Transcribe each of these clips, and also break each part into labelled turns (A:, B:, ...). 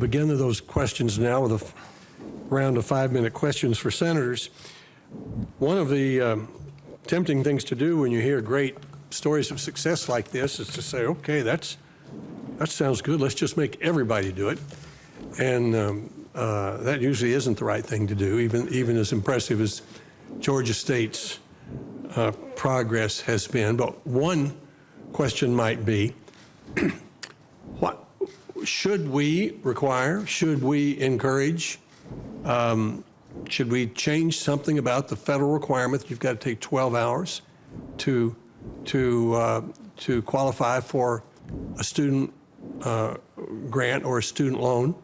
A: begin those questions now with a round of 5-minute questions for senators. One of the tempting things to do when you hear great stories of success like this is to say, okay, that sounds good. Let's just make everybody do it. And that usually isn't the right thing to do, even as impressive as Georgia State's progress has been. But one question might be, what should we require, should we encourage, should we change something about the federal requirement that you've got to take 12 hours to qualify for a student grant or a student loan,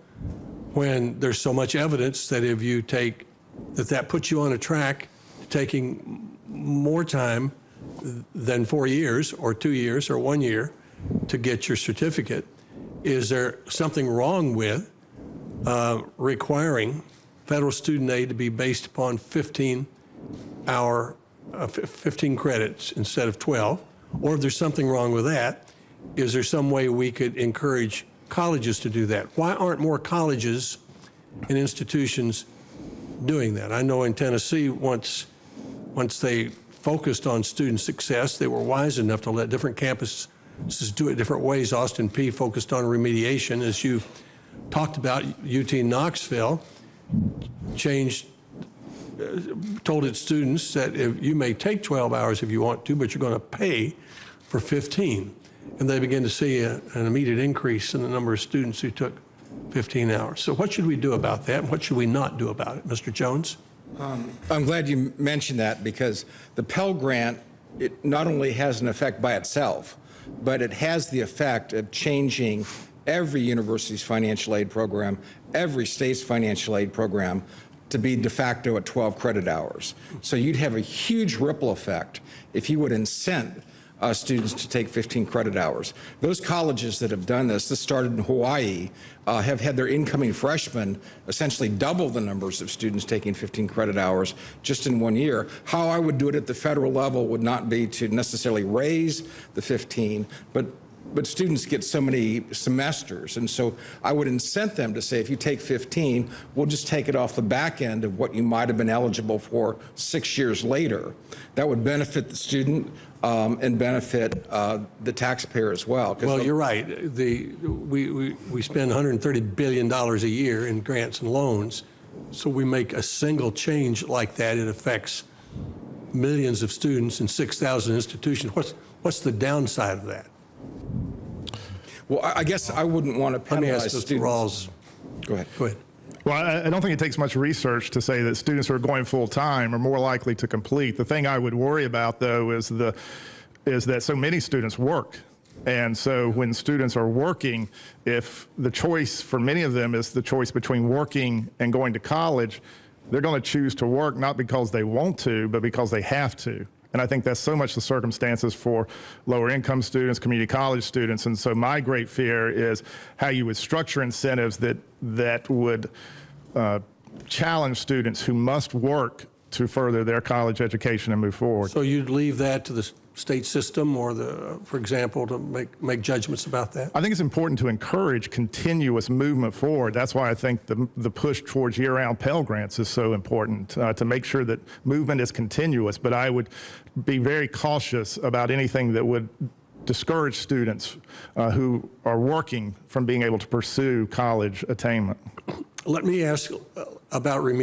A: when there's so much evidence that if you take, that puts you on a track taking more time than 4 years or 2 years or 1 year to get your certificate? Is there something wrong with requiring federal student aid to be based upon 15 credits instead of 12? Or if there's something wrong with that, is there some way we could encourage colleges to do that? Why aren't more colleges and institutions doing that? I know in Tennessee, once they focused on student success, they were wise enough to let different campuses do it different ways. Austin Peay focused on remediation, as you've talked about. UT Knoxville told its students that if you may take 12 hours if you want to, but you're going to pay for 15. And they began to see an immediate increase in the number of students who took 15 hours. So what should we do about that, and what should we not do about it? Mr. Jones?
B: I'm glad you mentioned that, because the Pell Grant, it not only has an effect by itself, but it has the effect of changing every university's financial aid program, every state's financial aid program, to be de facto at 12 credit hours. So you'd have a huge ripple effect if you would incent students to take 15 credit hours. Those colleges that have done this started in Hawaii, have had their incoming freshmen essentially double the numbers of students taking 15 credit hours just in 1 year. How I would do it at the federal level would not be to necessarily raise the 15, but students get so many semesters, and so I would incent them to say, if you take 15, we'll just take it off the back end of what you might have been eligible for 6 years later. That would benefit the student and benefit the taxpayer as well.
A: Well, you're right. We spend $130 billion a year in grants and loans, so we make a single change like that, it affects millions of students in 6,000 institutions. What's the downside of that?
B: Well, I guess I wouldn't want to penalize students.
A: Let me ask Mr. Rawls.
B: Go ahead.
A: Go ahead.
C: Well, I don't think it takes much research to say that students who are going full-time are more likely to complete. The thing I would worry about, though, is that so many students work. And so when students are working, if the choice for many of them is the choice between working and going to college, they're going to choose to work not because they want to, but because they have to. And I think that's so much the circumstances for lower income students, community college students. And so my great fear is how you would structure incentives that would challenge students who must work to further their college education and move forward.
A: So you'd leave that to the state system or for example, to make judgments about that?
C: I think it's important to encourage continuous movement forward. That's why I think the push towards year-round Pell Grants is so important, to make sure that movement is continuous. But I would be very cautious about anything that would discourage students who are working from being able to pursue college attainment.
A: Let me ask about remediation.